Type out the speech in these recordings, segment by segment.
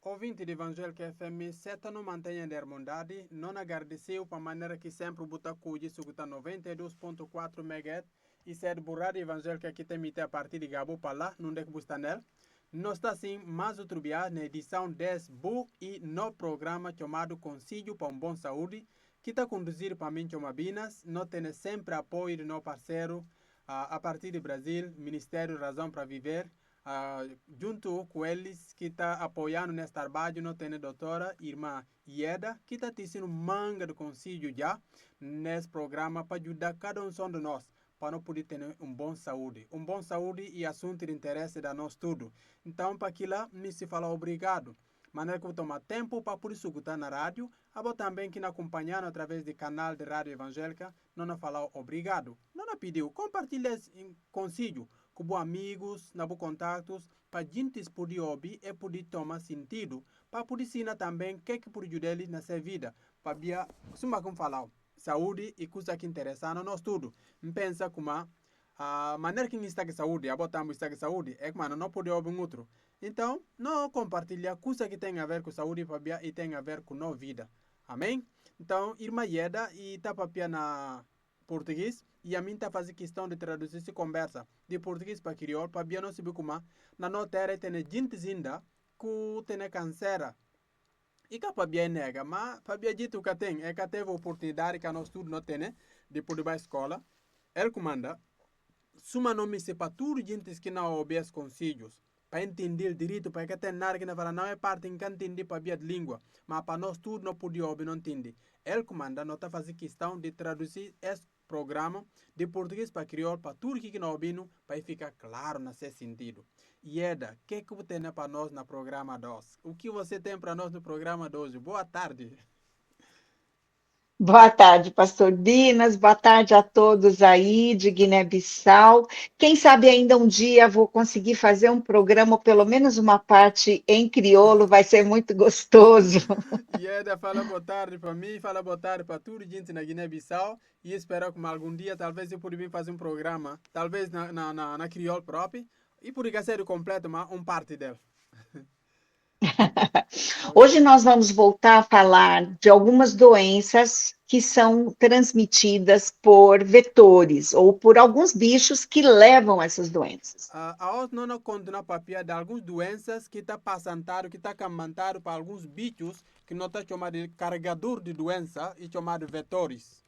Ouvinte de Evangélica FM, seta não mantenha a irmandade, não agradeceu para a maneira que sempre buta cuide suguta 92.4 MHz e ser burrada evangélica que tem a partir de Gabo para lá, não deve buscar nela. Nós está assim, mais outro dia, na edição 10 Bu e no programa chamado Conselho para um Bom Saúde, que está conduzido para mim, Chomabinas, nós temos sempre apoio do nosso parceiro, a partir do Brasil, Ministério Razão para Viver. Junto com eles que está apoiando nesse trabalho, nós temos a doutora irmã Ieda, que está tecendo manga de conselho já nesse programa para ajudar cada um de nós para não poder ter um bom saúde. Um bom saúde e assunto de interesse da nós tudo. Então, para aquilo, me se fala obrigado. Maneira que eu tomar tempo para poder escutar na rádio, ou também que nos acompanhar através do canal de rádio evangélica, não falar obrigado. Não pediu, compartilhe esse conselho com bons amigos, na bons contatos, para a gente poder ouvir e poder tomar sentido, para poder ensinar também o que pode ajudar eles na sua vida. Para ver, como falar, saúde e coisa que interessa a nós tudo. Pensa como a maneira que está com saúde, a botar está com saúde, é que não pode ouvir um outro. Então, não compartilhar coisa que tem a ver com saúde e tem a ver com nossa vida. Amém? Então, irmã Ieda e tapapia na português e a mim está fazendo questão de traduzir essa conversa de português para crioulo para bem não saber como na nossa terra tem gente ainda que tem câncer e que para bem nega, mas para bem dito que tem é que teve a oportunidade que nós tudo não tem de poder ir para a escola. Ele comanda suma nome se para tudo gente que não obedece conselhos para entender o direito, para que tem nada que não fala, não é parte em que entender para a língua, mas para nós tudo não podia ouvir, não entender. Ele comanda, não está fazendo questão de traduzir esse programa de português para crioulo, para tudo que não ouvindo, para ficar claro nesse sentido. Ieda, o que você tem para nós no programa 2? O que você tem para nós no programa 2? Boa tarde. Boa tarde, pastor Dinas. Boa tarde a todos aí de Guiné-Bissau. Quem sabe ainda um dia vou conseguir fazer um programa, ou pelo menos uma parte em crioulo, vai ser muito gostoso. Ieda, fala boa tarde para mim, fala boa tarde para tudo gente na Guiné-Bissau e espero que algum dia talvez eu possa vir fazer um programa, talvez na crioulo próprio, e poderia ser completo, mas parte dela. Hoje Ok. nós vamos voltar a falar de algumas doenças que são transmitidas por vetores ou por alguns bichos que levam essas doenças. A nós não continua papia de algumas doenças que está passando, que está camantado para alguns bichos que não está chamado de carregador de doença e chamado de vetores.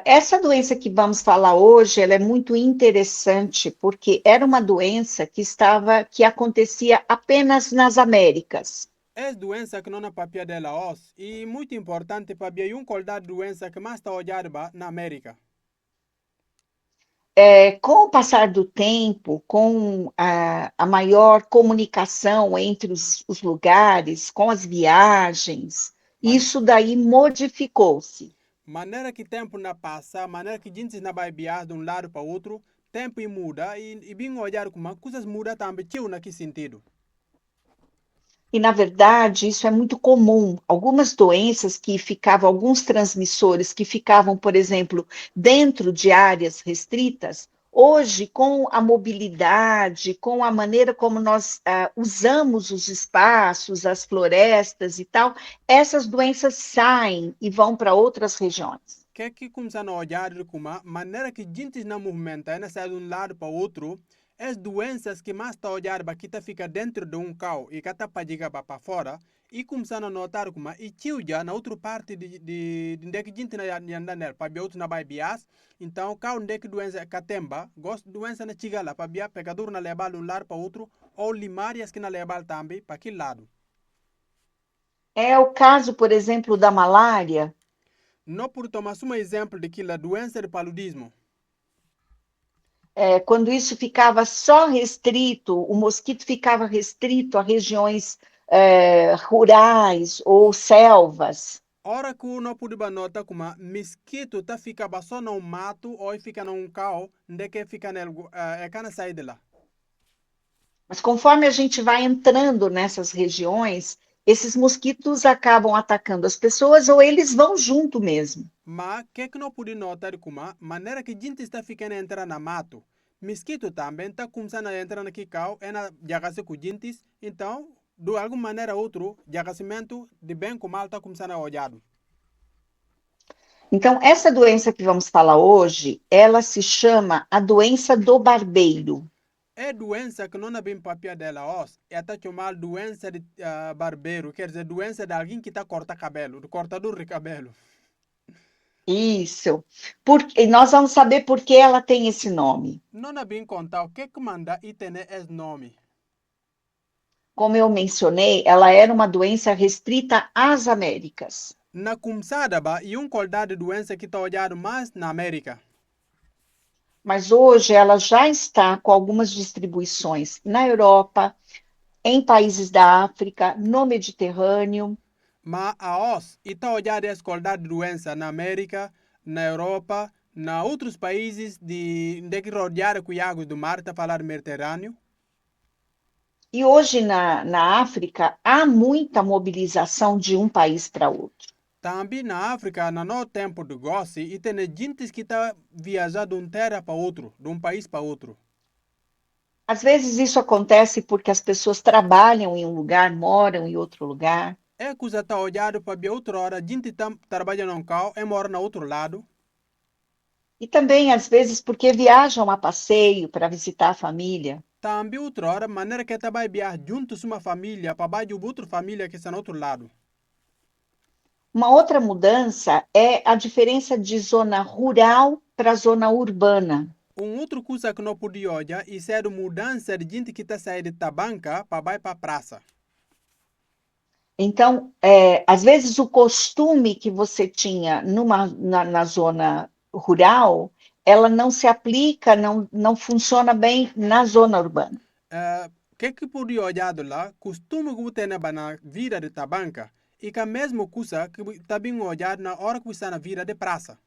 Essa doença que vamos falar hoje, ela é muito interessante porque era uma doença que acontecia apenas nas Américas. É doença que não é papia dela os e muito importante para ver um qualidade de doença que mais está olhada na América. Com o passar do tempo, com a maior comunicação entre os lugares, com as viagens, Man isso daí modificou-se. maneira que tempo na passa, maneira que gente na vai viajar de um lado para outro, tempo muda e bem olhar como coisas mudam também, tio, naquele sentido. E, na verdade, isso é muito comum. Algumas doenças que ficavam, alguns transmissores que ficavam, por exemplo, dentro de áreas restritas, hoje, com a mobilidade, com a maneira como nós usamos os espaços, as florestas e tal, essas doenças saem e vão para outras regiões. Que começar a olhar como maneira que gente não movimenta, né, sai de um lado para outro, as doenças que mais está a olhar para que tá fica dentro de um carro e que está para chegar para fora, e começar a notar como e tio já na outra parte de que gente não anda nela, para ver outro na vai bias, então o carro onde que doença que temba, gosta doença na chiga lá, para ver pegador na levar de um lado para outro, ou limárias que na levar também para aquele lado. É o caso, por exemplo, da malária. Não por tomar um exemplo de que a doença de paludismo. Quando isso ficava só restrito, o mosquito ficava restrito a regiões rurais ou selvas. Ora que não pode notar como mosquito tá fica só no mato ou fica num carro, onde que fica nele, é cana sair de lá. Mas conforme a gente vai entrando nessas regiões, esses mosquitos acabam atacando as pessoas ou eles vão junto mesmo. Mas que não pode notar como maneira que gente está ficando entrar na mato, Mosquito também está começando a entrar aqui cal, é na jagase com jintis, então, de alguma maneira ou outra, jagacimento de bem com mal está começando a olhar. Então, essa doença que vamos falar hoje, ela se chama a doença do barbeiro. É doença que não é bem papel dela, é até chamada doença de barbeiro, quer dizer, doença de alguém que está corta cabelo, do cortador de cabelo. Isso. E nós vamos saber por que ela tem esse nome. Não é bem contar o que manda e tem esse nome. Como eu mencionei, ela era uma doença restrita às Américas. Na começada, e qualidade de doença que está olhando mais na América. Mas hoje ela já está com algumas distribuições na Europa, em países da África, no Mediterrâneo. Mas a está olhando essa qualidade de doença na América, na Europa, na outros países de que rodearam com águas do mar, está falando Mediterrâneo. E hoje na África há muita mobilização de um país para outro. Também na África, no nosso tempo de gosto, e tem gente que está viajando de uma terra para outro, de um país para outro. Às vezes isso acontece porque as pessoas trabalham em um lugar, moram em outro lugar. É coisa está olhando para ver outra hora, gente está trabalhando num carro e mora no outro lado. E também, às vezes, porque viajam a passeio para visitar a família. Também outra hora, maneira que está vai viajar juntos uma família, para baixo de outra família que está no outro lado. Uma outra mudança é a diferença de zona rural para zona urbana. Outra coisa que não podia olhar é a mudança de gente que está saindo da banca para baixo para a praça. Então, às vezes o costume que você tinha na zona rural, ela não se aplica, não funciona bem na zona urbana. Que podia olhar lá, costume que você tem na vida de tabanca, e que a mesma coisa que está bem olhado na hora que você está na vida de praça.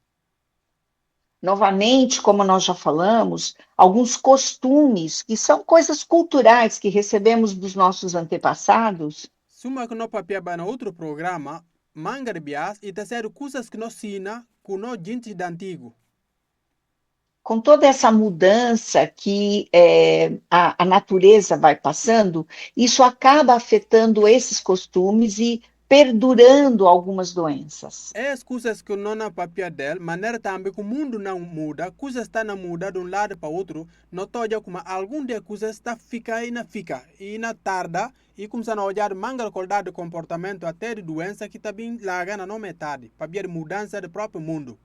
Novamente, como nós já falamos, alguns costumes que são coisas culturais que recebemos dos nossos antepassados. Suma que não papia na outro programa, manga de bias e terceiro coisas que nos ensina com nós gente de antigo. Com toda essa mudança que a natureza vai passando, isso acaba afetando esses costumes e perdurando algumas doenças. As coisas que não na papia dela, maneira também que o mundo não muda, coisas estão na muda de um lado para outro, não toja como algum de coisas está fica e na tarda e começando a olhar manga qualidade de comportamento até de doença que está bem larga na metade, para ver mudança do próprio mundo.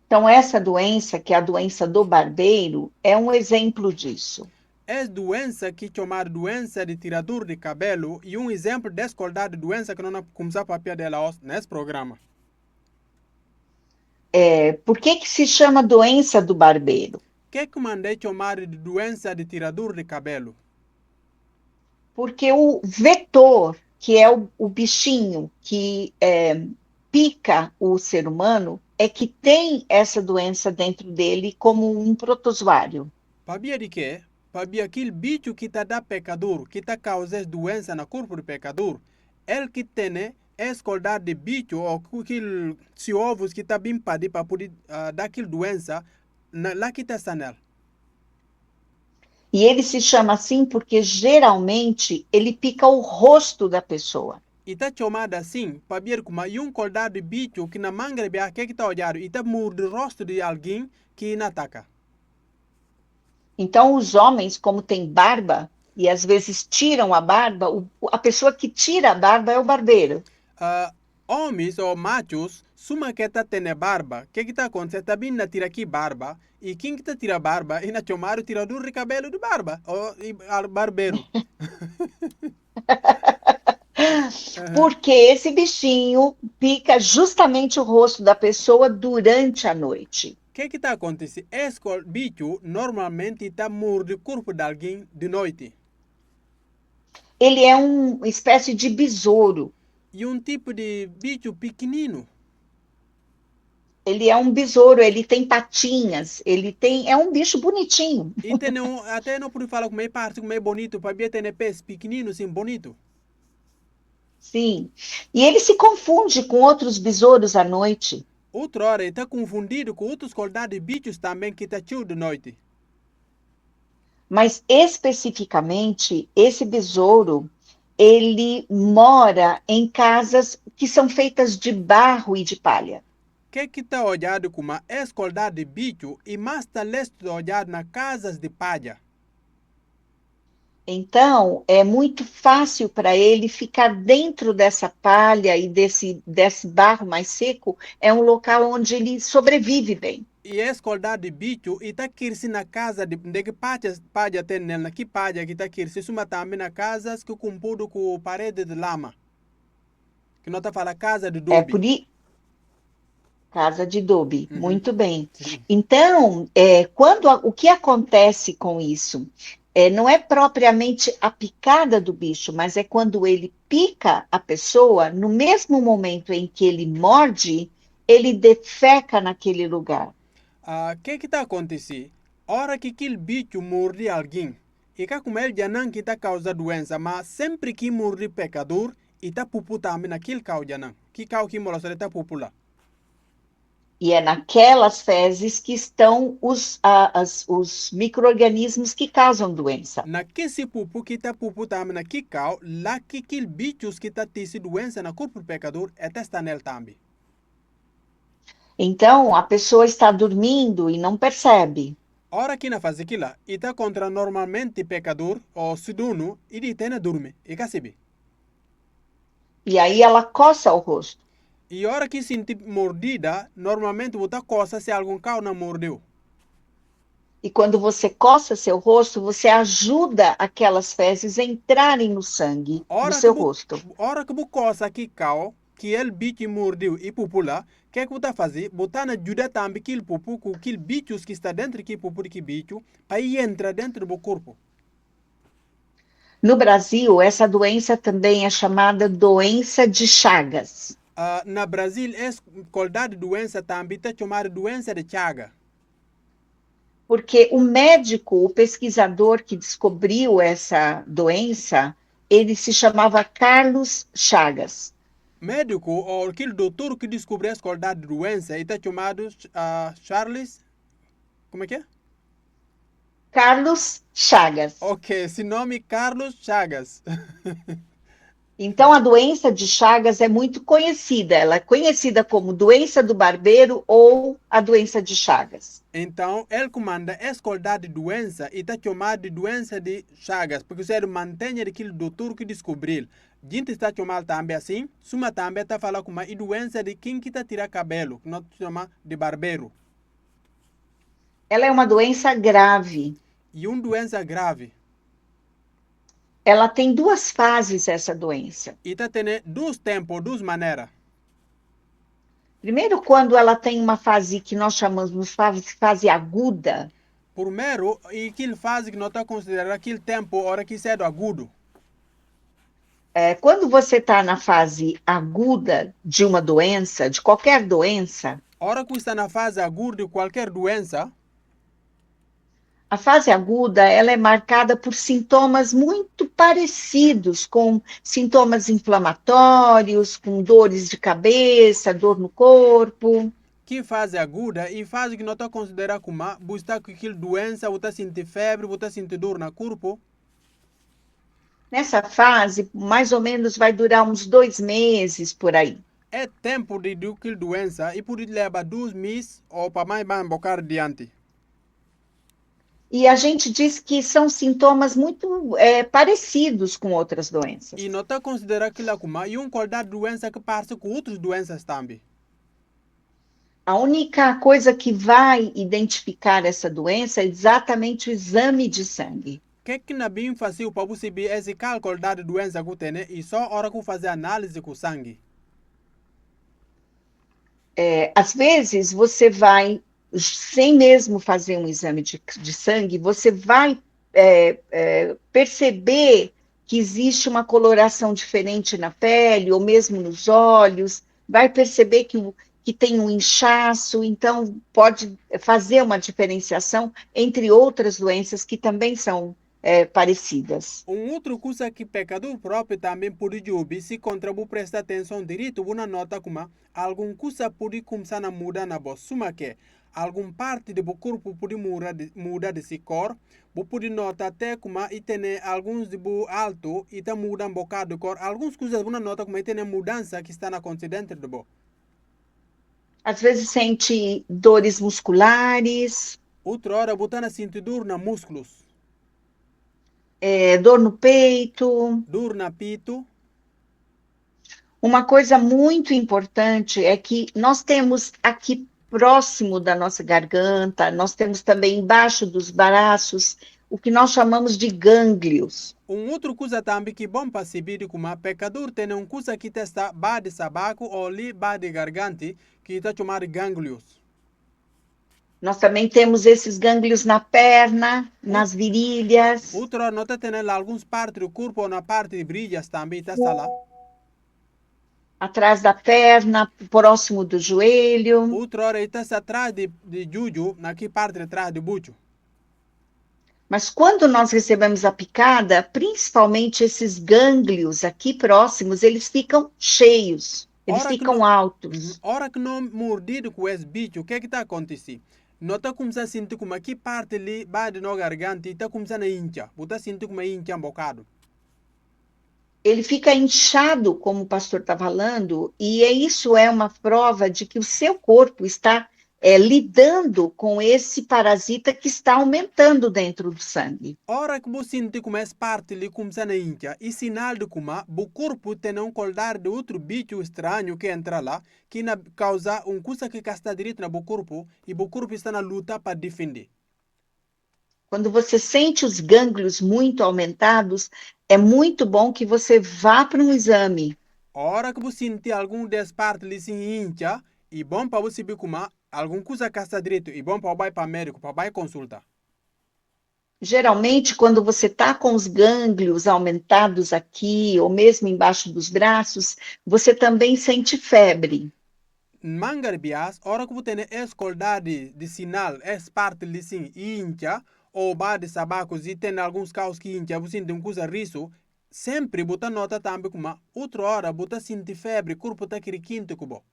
Então, essa doença, que é a doença do barbeiro, é um exemplo disso. É doença que chamar doença de tirador de cabelo e exemplo dessa qualidade de doença que não começar a papel dela nesse programa. Por que se chama doença do barbeiro? Que mandei chamar de doença de tirador de cabelo? Porque o vetor, que é o bichinho que pica o ser humano, é que tem essa doença dentro dele como um protozoário. Sabia de quê? Sabia aquele bicho que está da pecador, que está causando doença no corpo do pecador, ele que tem escoldar de bicho ou aquele ovos que está bem para poder dar aquela doença, lá que está nela. E ele se chama assim porque geralmente ele pica o rosto da pessoa. E está chamado assim, para ver como coldar de bicho que na manga de que está olhando e está morde o rosto de alguém que não ataca. Então, os homens, como têm barba, e às vezes tiram a barba, a pessoa que tira a barba é o barbeiro. Homens ou machos, suma que está tendo barba, que está acontecendo? Está vindo tirar aqui barba, e quem que está tira barba, e na chamar o tirador de cabelo de barba, ou barbeiro. Porque esse bichinho pica justamente o rosto da pessoa durante a noite. O que está acontecendo? Esse bicho normalmente está mordendo o corpo de alguém de noite. Ele é uma espécie de besouro. E tipo de bicho pequenino. Ele é um besouro, ele tem patinhas, é um bicho bonitinho. E tem até não pode falar como é parte, como é bonito, para ver ter pés pequeninos, assim, bonito. Sim, e ele se confunde com outros besouros à noite. Outra hora, ele está confundido com outros qualidades de bichos também que está cheio de noite. Mas especificamente, esse besouro, ele mora em casas que são feitas de barro e de palha. Que está olhado como escoldade de bicho e mais está leste olhado nas casas de palha. Então, é muito fácil para ele ficar dentro dessa palha e desse barro mais seco. É um local onde ele sobrevive bem. E escoldade de bicho e está kirsi na casa de que palha tem nela, que palha que está kirsi, suma também na casas que compudo com parede de lama. Que não está falando casa de É dobe. por i- Casa de Dobby, Uhum. muito bem. Sim. Então, o que acontece com isso? Não é propriamente a picada do bicho, mas é quando ele pica a pessoa, no mesmo momento em que ele morde, ele defeca naquele lugar. Que está acontecendo? Hora que aquele bicho morde alguém, e que como ele já não que está causa doença, mas sempre que morde pecador, e está pupu também naquele cau já não. Que cau que mola só está pupu lá. E é naquelas fezes que estão os micro-organismos que causam doença. Na que se pupu que está pupu também na que cau, lá que aquele bichos que está tendo doença na corpo do pecador, é está nele também. Então, a pessoa está dormindo e não percebe. Ora que na faz aquilo, e está contra normalmente pecador, ou siduno, e de tena dorme, e cacibe. E aí ela coça o rosto. E hora que sente mordida, normalmente você coça se algum cão não mordeu. E quando você coça seu rosto, você ajuda aquelas fezes a entrarem no sangue do seu rosto. Hora que você coça aqui cão, que ele bicho mordeu e pupula, o que você faz? Você ajuda também aquele pupu, com aquele bichos que está dentro do pupu de bicho, para ir entrar dentro do corpo. No Brasil, essa doença também é chamada doença de Chagas, Na Brasil, essa qualidade de doença também está chamada doença de Chaga. porque o médico, o pesquisador que descobriu essa doença, ele se chamava Carlos Chagas. Médico, ou aquele doutor que descobriu essa qualidade de doença, está chamado Charles, como é que é? Carlos Chagas. Ok, esse nome é Carlos Chagas. Então, a doença de Chagas é muito conhecida. Ela é conhecida como doença do barbeiro ou a doença de Chagas. Então, ele comanda essa qualidade de doença e está chamado de doença de Chagas, porque você mantém aquele doutor que descobriu. A gente está chamando também assim, suma também está falando como a doença de quem que está tirando cabelo, que nós chamamos de barbeiro. Ela é uma doença grave. E uma doença grave. Ela tem duas fases, essa doença. E está tendo dois tempos, duas maneiras. Primeiro, quando ela tem uma fase que nós chamamos de fase aguda. Primeiro, e aquele fase que nós estamos considerando aquele tempo, hora que é do agudo. Quando você está na fase aguda de uma doença, de qualquer doença, Hora que está na fase aguda de qualquer doença, a fase aguda ela é marcada por sintomas muito parecidos, com sintomas inflamatórios, com dores de cabeça, dor no corpo. que fase aguda e fase que nós estamos considerando como você está com aquela doença, você está sentindo febre, você está sentindo dor no corpo. Nessa fase, mais ou menos vai durar uns 2 meses por aí. É tempo de aquela doença e pode levar 2 meses ou para mais um bocado adiante. E a gente diz que são sintomas muito parecidos com outras E doenças. nós estamos considerando aquilo como uma qualidade de doença que parece com outras doenças também. A única coisa que vai identificar essa doença é exatamente o exame de sangue. O que nós bem fazemos para você saber esse qualidade de doença que tem e só a hora que fazer análise com sangue? Às vezes, você vai, sem mesmo fazer um exame de sangue, você vai perceber que existe uma coloração diferente na pele, ou mesmo nos olhos, vai perceber que tem um inchaço, então pode fazer uma diferenciação entre outras doenças que também são parecidas. Outra coisa que pecador próprio também pode ouvir se contribuir prestar atenção direito, uma nota como alguma coisa pode começar a mudar na voz. Suma que algum parte do corpo pode mudar de cor, você pode notar até como e tem alguns de alto e tá muda um bocado de cor, algumas coisas você nota como tem mudança que está acontecendo dentro do bo. Às vezes sente dores musculares, Outra hora você tá sentindo dor na músculos, dor no peito. dor na pito. Uma coisa muito importante é que nós temos aqui próximo da nossa garganta, nós temos também embaixo dos braços, o que nós chamamos de gânglios. Outra coisa também que é bom para saber como pecador tem coisa que está bade sabaco ou ali bade garganta que está chamado gânglios. Nós também temos esses gânglios na perna, nas virilhas. Outra hora nota tem algumas partes do corpo ou na parte de brilhas também está lá. Atrás da perna, próximo do joelho. Outra hora está atrás de juju, naquela parte de trás do bucho. Mas quando nós recebemos a picada, principalmente esses gânglios aqui próximos, eles ficam cheios, eles ficam altos. Hora que não mordido com esse bicho, o que está acontecendo? Não está começando a sentir como aqui parte ali, bade na garganta e está começando a incha. Você está sentindo como incha um bocado. Ele fica inchado, como o pastor está falando, e isso é uma prova de que o seu corpo está lidando com esse parasita que está aumentando dentro do sangue. Ora que você sente como essa parte ali começa a incha, e sinal de como o corpo tem coldar de outro bicho estranho que entra lá, que causa coisa que está direito no corpo, e o corpo está na luta para defender. Quando você sente os gânglios muito aumentados, é muito bom que você vá para um exame. Ora que você sente algum dessas partes ali se incha, e bom para você ver como alguma coisa que está direito, e bom para ir para o médico, para ir consultar. Geralmente, quando você está com os gânglios aumentados aqui, ou mesmo embaixo dos braços, você também sente febre. Mangarbias, ora que você tem escoldade de sinal, essa parte ali sim, incha, ou bade sabacos e tem alguns casos que incha, você sente coisa riso, sempre você nota também como outra hora você sente febre, corpo está quente como.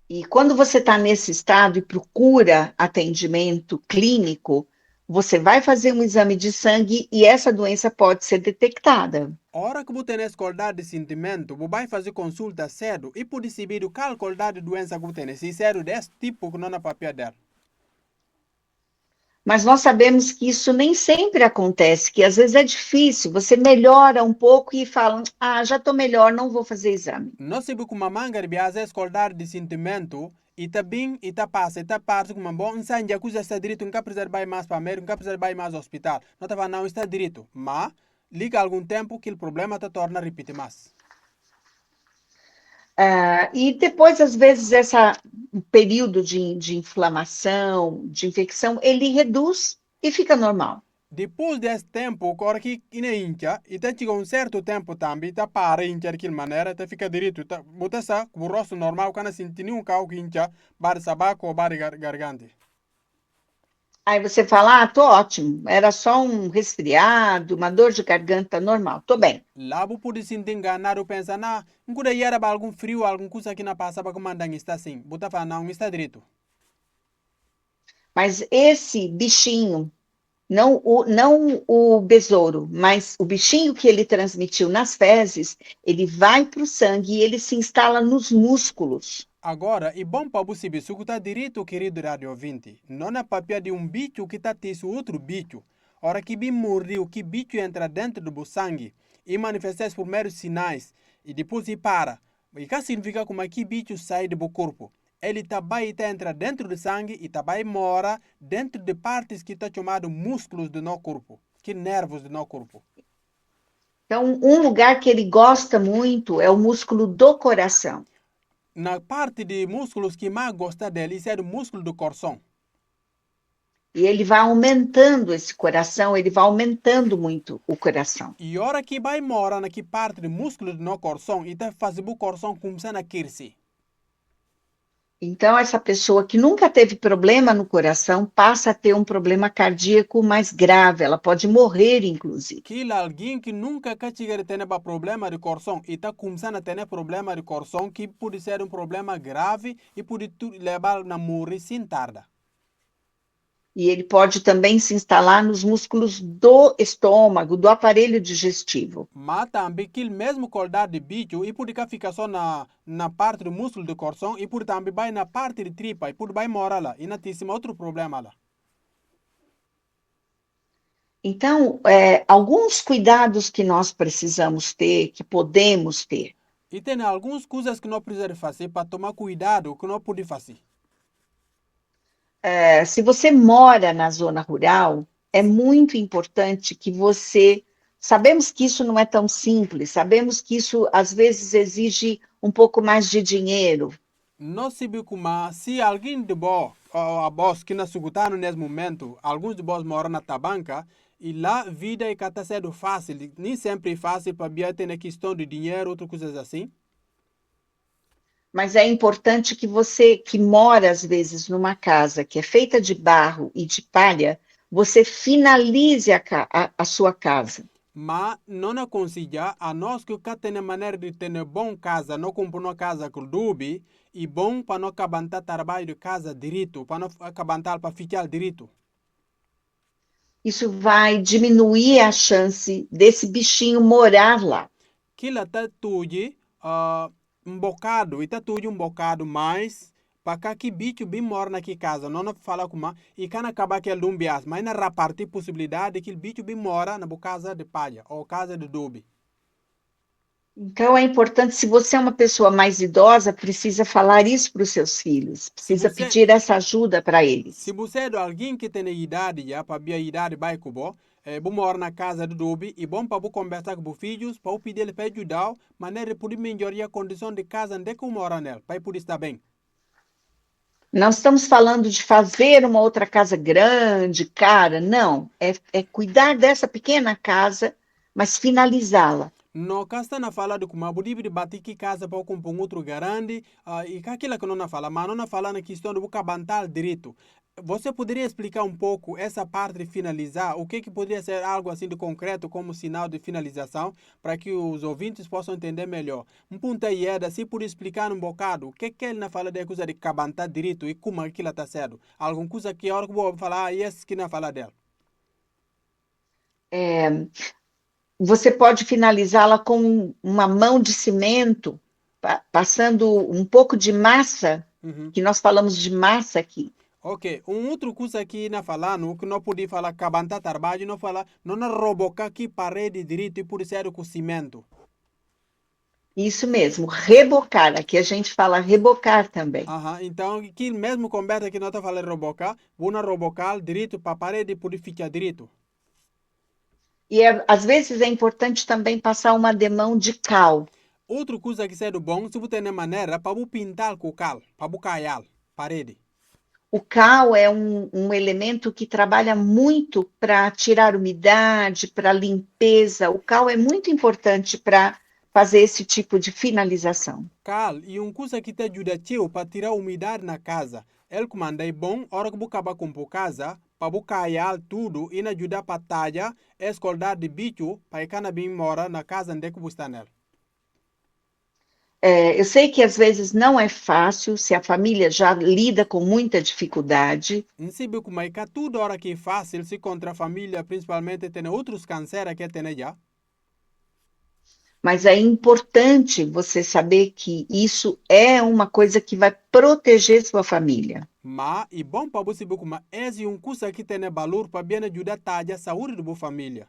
E quando você está nesse estado e procura atendimento clínico, você vai fazer um exame de sangue e essa doença pode ser detectada. Ora que você tem escoldade de sentimento, você vai fazer consulta cedo e pode saber qual qualidade de doença que você tem, se é desse tipo que não é papel dela. Mas nós sabemos que isso nem sempre acontece, que às vezes é difícil, você melhora um pouco e fala, já estou melhor, não vou fazer exame. Nós sabemos que uma mangarbias é escoldade de sentimento, e tá bem, e tá passa, e tá parte como bom, insan já coisa está direito, nunca precisa ir mais para médico, nunca precisa ir mais ao hospital. Não estava não está direito, mas liga algum tempo que o problema te torna a repetir mais. E depois, às vezes, esse período de inflamação, de infecção, ele reduz e fica normal. Depois desse tempo, agora que ina incha, e tá chega certo tempo também, tá para incha daquela maneira, tá fica direito, tá, bota essa, com o rosto normal, quando sentir nenhum carro que incha, bar sabaco ou bar garganta. Aí você fala, tô ótimo, era só um resfriado, uma dor de garganta normal, tô bem. Lá você pode se enganar, pensa, não cuida ir para algum frio, alguma coisa que não passa para comandar está assim. Bota fala, não está direito. Mas esse bichinho, não o besouro, mas o bichinho que ele transmitiu nas fezes, ele vai para o sangue e ele se instala nos músculos. Agora, é bom para você saber se está direito, querido rádio ouvinte. Não é papel de um bicho que está tendo outro bicho. Ora que bem morreu, que bicho entra dentro do sangue e manifesta os primeiros sinais e depois se para. E que significa como que bicho sai do corpo. Ele também entra dentro do sangue e também mora dentro de partes que está chamado músculos do nosso corpo, que nervos do nosso corpo. Então, um lugar que ele gosta muito é o músculo do coração. Na parte de músculos que mais gosta dele, isso é o músculo do coração. E ele vai aumentando esse coração, ele vai aumentando muito o coração. E a hora que vai morar naquela parte do músculo do nosso coração, e está fazendo o coração começar a crescer. Então, essa pessoa que nunca teve problema no coração passa a ter um problema cardíaco mais grave, ela pode morrer, inclusive. Que alguém que nunca chega ter problema de coração e está começando a ter problema de coração que pode ser um problema grave e pode levar a morrer sem tarda. E ele pode também se instalar nos músculos do estômago, do aparelho digestivo. Mas também que mesmo qualidade de bicho e pode ficar só na parte do músculo do coração e pode também vai na parte de tripa e pode vai morar lá e não tem outro problema lá. Então, alguns cuidados que nós precisamos ter, que podemos ter. E tem algumas coisas que não precisa fazer para tomar cuidado que não pode fazer. Se você mora na zona rural, é muito importante que você. Sabemos que isso não é tão simples, sabemos que isso às vezes exige um pouco mais de dinheiro. Não sabe como se alguém de boa, a voz que na sugutano nesse momento, alguns de vós moram na tabanca e lá a vida é que está sendo fácil, nem sempre é fácil para ter questão de dinheiro, outras coisas assim. Mas é importante que você, que mora às vezes numa casa que é feita de barro e de palha, você finalize a sua casa. Mas não aconselha a nós que cá tem maneira de ter bom casa, não comprar uma casa com dubi e bom para não acabar trabalho de casa direito, para não acabar para ficar direito. Isso vai diminuir a chance desse bichinho morar lá. Que lá está tudo um bocado, e está tudo um bocado mais para cá que bicho bem mora naquela casa, não fala como e can acabar que ele bias, mas na repartir possibilidade que o bicho bem mora na casa de palha ou casa de dubi. Então, é importante, se você é uma pessoa mais idosa, precisa falar isso para os seus filhos, Se precisa você pedir essa ajuda para Se eles. você é alguém que tem idade já, para a idade vai cubo, bom mora na casa do Dubi e bom para conversar com os filhos, para pedir ele para ajudar, maneira de poder melhorar a condição de casa onde que mora nela, para poder estar bem. Não estamos falando de fazer uma outra casa grande, cara, não. É cuidar dessa pequena casa, mas finalizá-la. No casta na fala de como pode de bater que casa para comprar um outro grande, e que aquilo que não na fala, mas não na fala na questão de buscar bantal direito. Você poderia explicar um pouco essa parte de finalizar? O que poderia ser algo assim de concreto como sinal de finalização para que os ouvintes possam entender melhor? Um ponto aí é se por explicar um bocado o que ele na fala de coisa de cabantar direito e como aquilo está certo. Alguma coisa que a hora que eu vou falar, esse que na fala dela. É, você pode finalizá-la com uma mão de cimento, passando um pouco de massa, Uhum. que nós falamos de massa aqui. Ok, outro coisa aqui na falando, que não podia falar cabanta trabalho, não fala, não na robocar aqui parede direito e por ser com cimento. Isso mesmo, rebocar. Aqui a gente fala rebocar também. Aham, então, que mesmo conversa que não está falando robocar, vou na robocar direito para parede por ficar direito. E às vezes é importante também passar uma demão de cal. Outra coisa que é bom, se você tem maneira, para você pintar com cal, para você caiar parede. O cal é um elemento que trabalha muito para tirar umidade, para limpeza. O cal é muito importante para fazer esse tipo de finalização. Cal, e coisa que te ajuda tio para tirar a umidade na casa. Ele comanda é bom, hora que você acaba com a casa, para você caiar tudo e ajudar para talhar, escoldar de bicho, para que não bem mora na casa onde que você está nela. Eu sei que às vezes não é fácil, se a família já lida com muita dificuldade, Não sabe como é que tudo hora que é fácil, se contra a família, principalmente, tem outros cânceres que tem já. mas é importante você saber que isso é uma coisa que vai proteger sua família. Mas, e bom para você saber como esse coisa que tem valor para bem ajudar a talhar a saúde da família.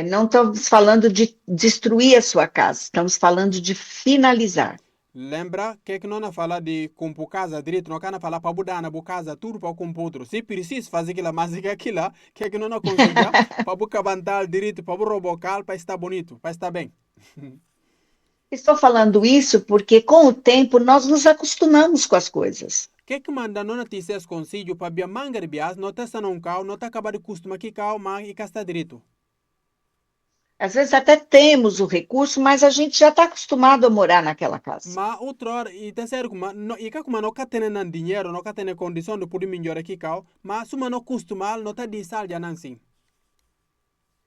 Não estamos falando de destruir a sua casa, estamos falando de finalizar. Lembra que não fala de compor casa direito, não quer falar para mudar na casa tudo para compor outro. Se precisa fazer aquilo, mas é aquilo que não aconselha para buscar bantal direito, para robocar, para estar bonito, para estar bem. Estou falando isso porque, com o tempo, nós nos acostumamos com as coisas. Que manda não te esse conselho para bia manga de bias, não está não cau, não está acabar de costuma que cau, mas e está direito. Às vezes até temos o recurso, mas a gente já está acostumado a morar naquela casa. Ma outra hora, e tem sério, e como não tem nem dinheiro, não tem condição de poder melhorar aqui, mas se não custa mal, não está de sal já não sim.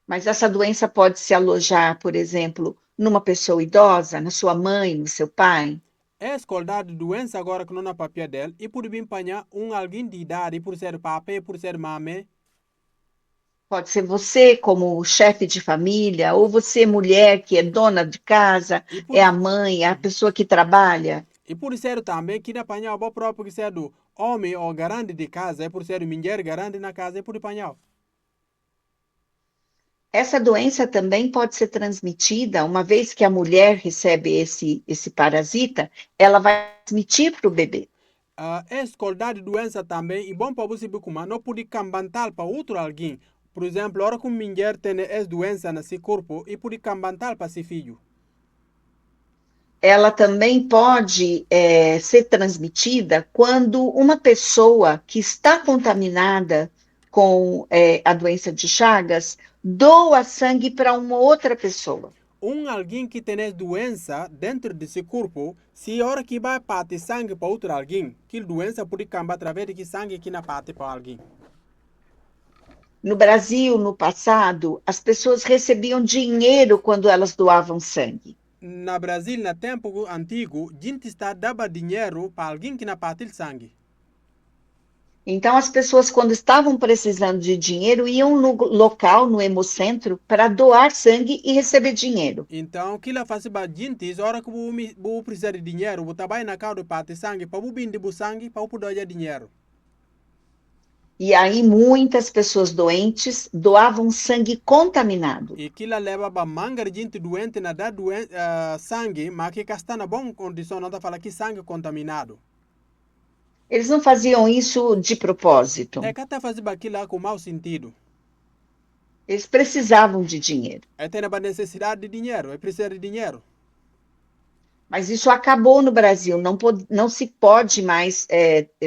Mas essa doença pode se alojar, por exemplo, numa pessoa idosa, na sua mãe, no seu pai. É escolar de doença agora que não na papel dela, e por vir apanhar alguém de idade, por ser papai, por ser mame, Pode ser você, como chefe de família, ou você, mulher, que é dona de casa, e por, é a mãe, é a uhum. pessoa que trabalha. E por ser também que na apanhar o próprio que ser do homem ou garante de casa, é por ser mulher garante na casa, é por apanhar. Essa doença também pode ser transmitida, uma vez que a mulher recebe esse parasita, ela vai transmitir para o bebê. É escolar de doença também, e bom para você ver como não pode cambantar para outro alguém. Por exemplo, a hora que uma mulher tem essa doença no seu corpo, e pode cambantar para seu filho. Ela também pode ser transmitida quando uma pessoa que está contaminada com a doença de Chagas doa sangue para uma outra pessoa. Alguém que tem essa doença dentro de seu corpo, se a hora que vai partir sangue para outro alguém, que doença pode cambar através de que sangue que na parte para alguém. No Brasil, no passado, as pessoas recebiam dinheiro quando elas doavam sangue. Na Brasil, no tempo antigo, gente está dava dinheiro para alguém que na parte de sangue. Então, as pessoas, quando estavam precisando de dinheiro, iam no local, no hemocentro, para doar sangue e receber dinheiro. Então, que lá faz para gente, a hora que você precisa de dinheiro, você vai na casa de parte de sangue, para você vender sangue, para você poder dinheiro. E aí, muitas pessoas doentes doavam sangue contaminado. E que lá leva para manga de gente doente na dar sangue, mas que está na boa condição, não está falando que sangue contaminado. Eles não faziam isso de É propósito. que está fazendo aquilo com mau sentido. Eles precisavam de dinheiro. É ter a necessidade de dinheiro, é precisar de dinheiro. Mas isso acabou no Brasil. Não se pode mais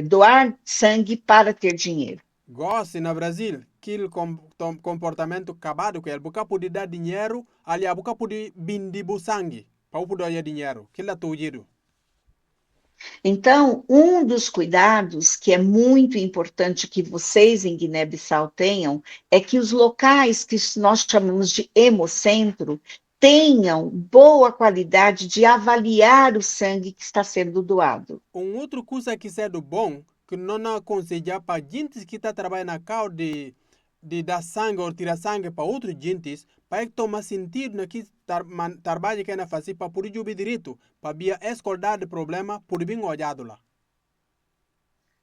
doar sangue para ter dinheiro. Gosto no Brasil, aquele comportamento acabado que ele nunca pode dar dinheiro, ali a nunca pode vender sangue, para poder dar dinheiro. Que é tudo. Então, um dos cuidados que é muito importante que vocês em Guiné-Bissau tenham é que os locais que nós chamamos de hemocentro tenham boa qualidade de avaliar o sangue que está sendo doado. Outro coisa que é do bom, que não aconselha para gente que está trabalhando na causa de dar sangue ou tirar sangue para outros gentes, para que toma sentido na que trabalho que é fazer para poder jubilar direito, para via escaldar de problema, por bem olhado lá.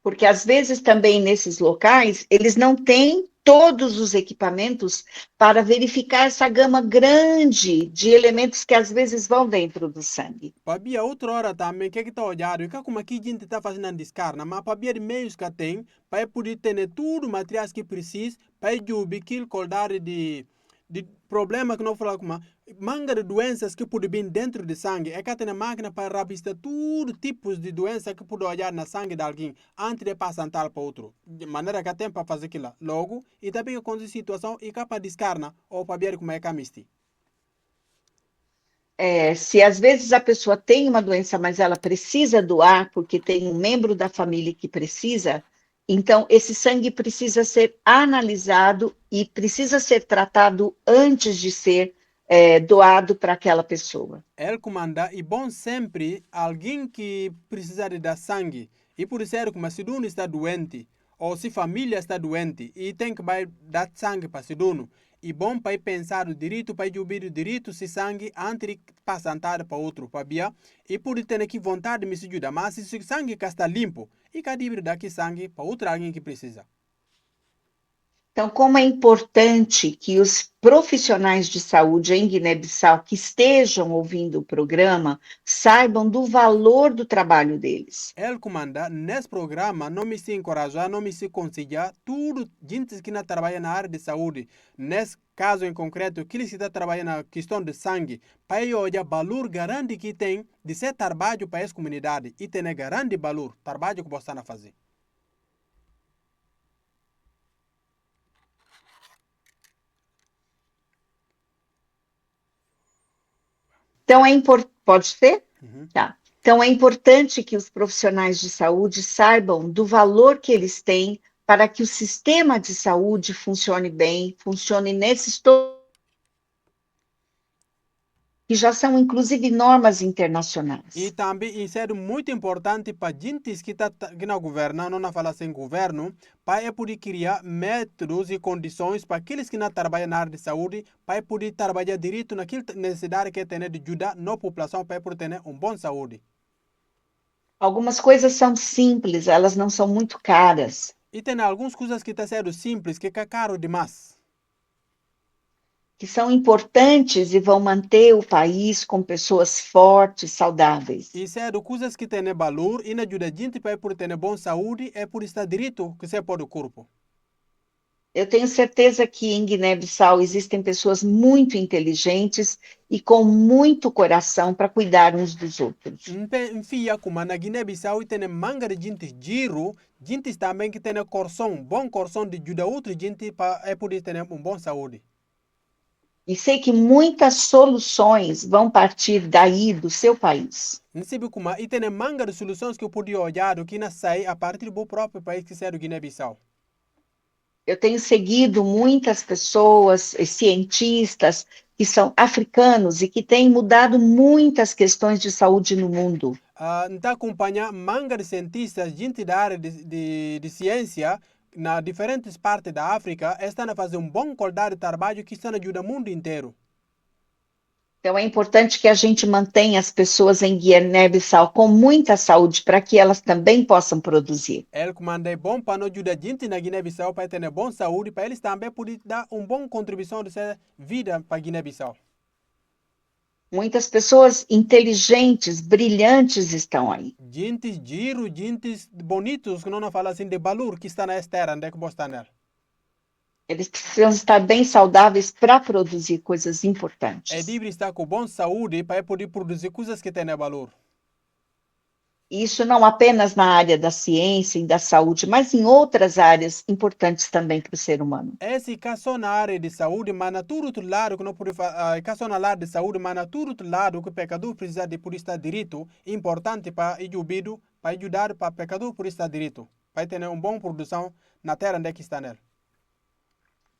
Porque às vezes também nesses locais eles não têm todos os equipamentos para verificar essa gama grande de elementos que às vezes vão dentro do sangue. Para via outra hora também, que está olhado, e que como aqui a gente está fazendo a descarga, mas para via de meios que tem, para poder ter tudo materiais que precisa, para jubilar aquilo qualidade de problema que não fala como manga de doenças que pode vir dentro do sangue é que tem a máquina para rapistar tudo tipos de doenças que pode olhar na sangue de alguém antes de passar tal para outro de maneira que tem para fazer aquilo logo e também a situação e que para descarna ou para ver como é que é misti. Se às vezes a pessoa tem uma doença, mas ela precisa doar porque tem um membro da família que precisa, então esse sangue precisa ser analisado e precisa ser tratado antes de ser doado para aquela pessoa. Ele comanda e bom sempre alguém que precisa de dar sangue e por ser como se dono está doente ou se família está doente e tem que vai dar sangue para se dono e bom para pensar o direito para ouvir o direito se sangue antes de passar para outro para via e por ter que vontade de me ajudar mas se sangue que está limpo e que livre daqui sangue para outro alguém que precisa. Então, como é importante que os profissionais de saúde em Guiné-Bissau que estejam ouvindo o programa saibam do valor do trabalho deles. Ele comanda, nesse programa, não me se encorajar, não me se aconselhar, tudo, gente que não trabalha na área de saúde, nesse caso em concreto, que eles estão trabalhando na questão de sangue, para olhar o valor grande que tem de ser trabalho para essa comunidade e ter grande valor, trabalho que você está fazendo. Então, pode ser? Uhum. Tá. Então, é importante que os profissionais de saúde saibam do valor que eles têm para que o sistema de saúde funcione bem, funcione nesses que já são, inclusive, normas E internacionais. também isso é muito importante para gente que está no governo, não fala sem governo, para poder criar métodos e condições para aqueles que não trabalham na área de saúde, para poder trabalhar direito naquela necessidade que tem de ajudar na população para poder ter uma boa saúde. Algumas coisas são simples, elas não são muito caras, E tem algumas coisas que estão sendo simples, que é caro demais. que são importantes e vão manter o país com pessoas fortes, saudáveis. Isso é coisas que têm valor e ajuda a gente para poder ter boa saúde e por estar direito que se pode o corpo. Eu tenho certeza que em Guiné-Bissau existem pessoas muito inteligentes e com muito coração para cuidar uns dos outros. Enfia como na Guiné-Bissau tem manga de gente giro, gente também que tem bom coração de ajudar outra gente para poder ter uma boa saúde. E sei que muitas soluções vão partir daí, do seu país. Não sabe como e tem manga de soluções que eu podia olhar que não sai a partir do próprio país que é o Guiné-Bissau. Eu tenho seguido muitas pessoas, cientistas, que são africanos e que têm mudado muitas questões de saúde no mundo. Então acompanha manga de cientistas, gente da área de ciência, na diferentes partes da África, estão a fazer bom qualidade de trabalho que estão ajudando o mundo inteiro. Então, é importante que a gente mantenha as pessoas em Guiné-Bissau com muita saúde para que elas também possam produzir. Ele comanda bom para nos ajudar a gente na Guiné-Bissau para ter boa saúde, para eles também poderem dar uma boa contribuição de sua vida para a Guiné-Bissau. Muitas pessoas inteligentes, brilhantes estão aí. Gente giro, gente bonitos, que não fala assim de valor, que está na terra, onde é que você está nela. Eles precisam estar bem saudáveis para produzir coisas É importantes. livre estar com boa saúde para poder produzir coisas que têm valor. E isso não apenas na área da ciência e da saúde, mas em outras áreas importantes também para o ser humano. Esse caso na área de saúde, mas na tudo outro lado que não pode caso na área de saúde, mas na tudo outro lado que o pecador precisa de por estar direito, importante para para ajudar para o pecador por estar direito, para ter uma boa produção na terra onde é que está nela.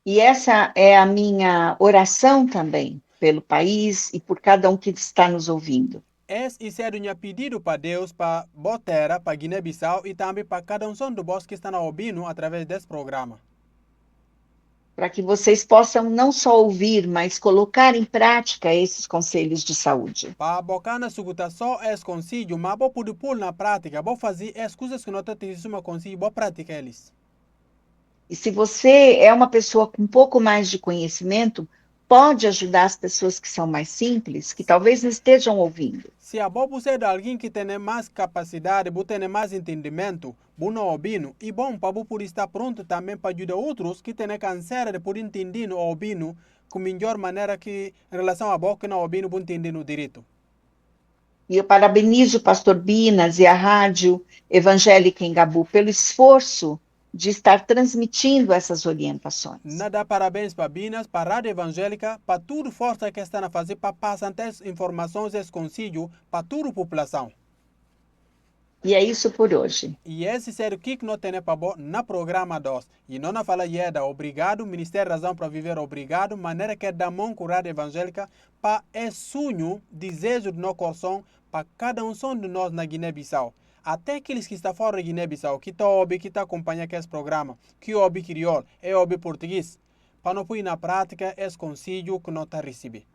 E essa é a minha oração também pelo país e por cada um que está nos ouvindo. Esse é o meu pedido para Deus, para Botera, para Guiné-Bissau e também para cada um de vós que está ouvindo através desse programa. Para que vocês possam não só ouvir, mas colocar em prática esses conselhos de saúde. Para bocar na suguta só esse conselho, mas vou poder pôr na prática, vou fazer as coisas que não te uma conselho, vou praticar eles. E se você é uma pessoa com um pouco mais de conhecimento, pode ajudar as pessoas que são mais simples, que talvez não estejam ouvindo. Se a bobo ser alguém que tem mais capacidade, tem mais entendimento, não ouvindo, e bom para por estar pronto também para ajudar outros que têm câncer de por entender ou ouvindo com melhor maneira que em relação a boca que não ouvindo, vão entender no direito. E eu parabenizo o pastor Binas e a Rádio Evangélica em Gabu pelo esforço de estar transmitindo essas orientações. Nada parabéns para Binas, para a Rádio Evangélica, para tudo força que estão a fazer para passar essas informações, esse conselho para toda a população. E é isso por hoje. E esse ser o que nós temos para bom na programa 2. E não na fala da obrigado, Ministério Razão para Viver obrigado, maneira que é da mão com a Rádio Evangélica para esse sonho, desejo do nosso coração para cada um de nós na Guiné-Bissau. Até aqueles que estão fora da Guiné-Bissau, que estão ouvindo, que estão acompanhando esse programa, que ouvem crioulo e ouvem português, para não pôr na prática esse conselho que nós está recebendo.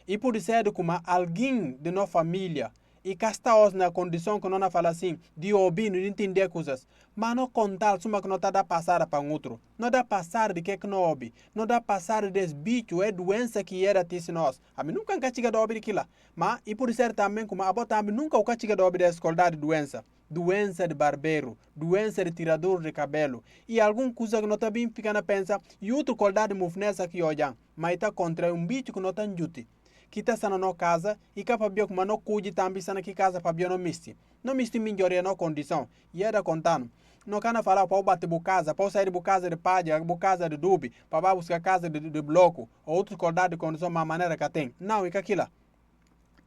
E por ser como alguém de nossa família, e cá está na condição que não fala assim, de ouvir, de entender coisas, mas não contar suma que não está passar para um outro. Não dá passar de que não ouve. Não dá passar desse bicho, é doença que era esse nós. A mim nunca castiga de ouvir aquilo. Mas, e por ser também como a bota, nunca o castiga de ouvir essa escola de doença. Doença de barbeiro, doença de tirador de cabelo. E alguma coisa que não está bem ficando a pensar, e outro qualidade de movimento aqui olhando, mas está contra um bicho que não está juti. Que está na nossa casa e que para como não cuide também está aqui casa para não misti. Não misti melhoria na condição. E era contando. Não quero falar para bater por casa, para sair de casa de palha, por casa de dubi, para buscar casa de bloco, ou outro qualidade de condição, uma maneira que tem. Não, é que aquilo.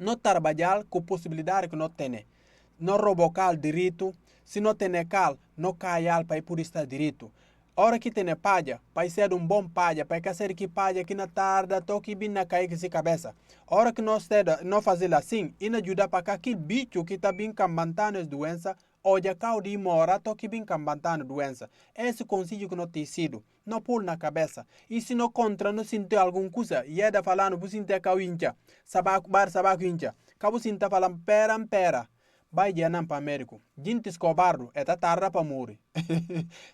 não trabalhar com possibilidade que não tem. Não roubar direito, se não tem cal, não cai para ir por estar direito. Hora que tem palha, para ser um bom palha, para ser que palha que na tarde, toque bem na cair que se cabeça. Hora que não fazer assim, e não ajudar para que aquele bicho que está bem cambantando as doenças, olha cá de mora, toque bem cambantando doença. Esse conselho que não tem sido, não pôr na cabeça. E se não contra, não sentir alguma coisa, e é da falando, você sentir que o incha, sabaco incha, cabo sentir falando pera. Vai de anam para Américo. Gente cobardo, é tarde para morrer.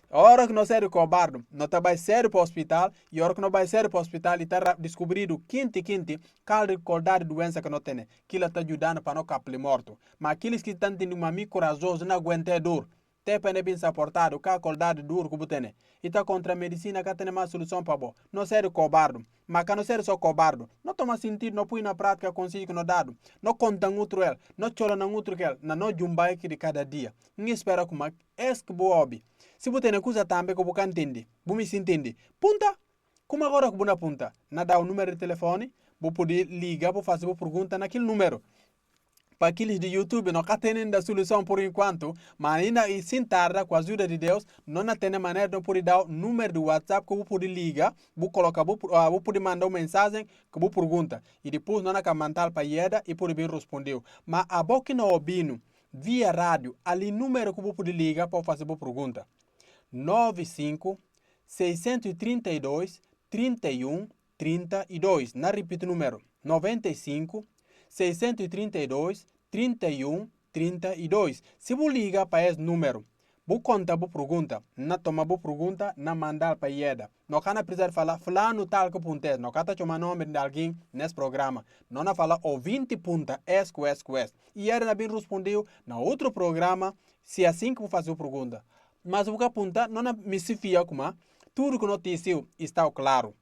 Hora que não ser cobardo, não tá vai ser para o hospital, e hora que não vai ser para o hospital, e tá descobrido quente, qual recordar doença que não tem, que ela tá ajudando para não capler morto. Mas aqueles que estão tendo uma corajoso, não aguentam dor. Te pene bem suportado, que acordado duro que tem. E tá contra a medicina que tem mais solução para bom. Não ser cobardo. Mas que não ser só cobardo. Não toma sentido, não põe na prática consigo que não dado. Não conta outro ele. Não chola na outro ele. Não jumbai que de cada dia. Não espera como é que boa hobby. Se você tem coisa também que você entende. Você me entende. Punta. Como agora que você punta? Na dá o número de telefone. Você pode ligar para fazer uma pergunta naquele número. Para aqueles de YouTube não tem ainda solução por enquanto, mas ainda sem tarde, com a ajuda de Deus, não tem maneira de poder dar o número do WhatsApp que você pode ligar, você colocar, você pode mandar uma mensagem que você pergunta, e depois não é mandar para ele e pode bem responder. Mas a boca não ouvindo, via rádio, ali número que você pode ligar para fazer a pergunta. 95 632 31 32. Não repito o número. 95 632 31 32. Se você liga para esse número, você conta a pergunta, não toma a pergunta, não mandar para ele. Não can precisar falar, fulano tal que puntes, não can chamar nome de alguém nesse programa. Não na fala ouvinte punta, esco. E ele bem respondeu na outro programa, se é assim que você faz a pergunta. Mas o que apunta, não me se fia como tudo que notícia está claro.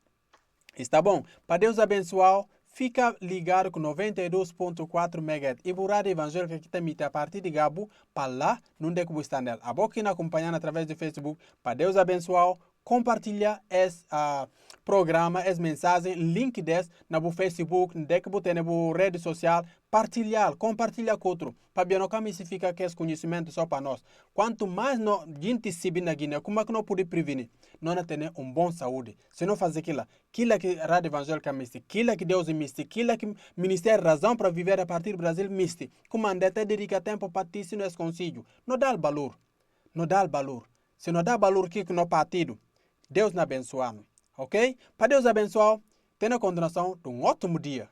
Está bom? Para Deus abençoar. Fica ligado com 92.4 MHz. E o Rádio Evangélica que também a partir de Gabo, para lá, não é que você está nela. A boca que acompanhando através do Facebook. Para Deus abençoar. Compartilha esse programa, essa mensagem, link desse na Facebook, na rede social, compartilhar com outro, para não fica que esse conhecimento só para nós. Quanto mais a gente se na Guiné, como é que não pode prevenir? Nós temos uma boa saúde. Se não fazer aquilo que a Rádio Evangélica miste, aquilo que Deus miste, aquilo que o Ministério Razão para Viver a partir do Brasil miste, como anda até dedica tempo para ti, se não é consigo, não dá valor. Se não dá valor que no partido, Deus nos abençoa, ok? Para Deus abençoar, tenha a continuação de um ótimo dia.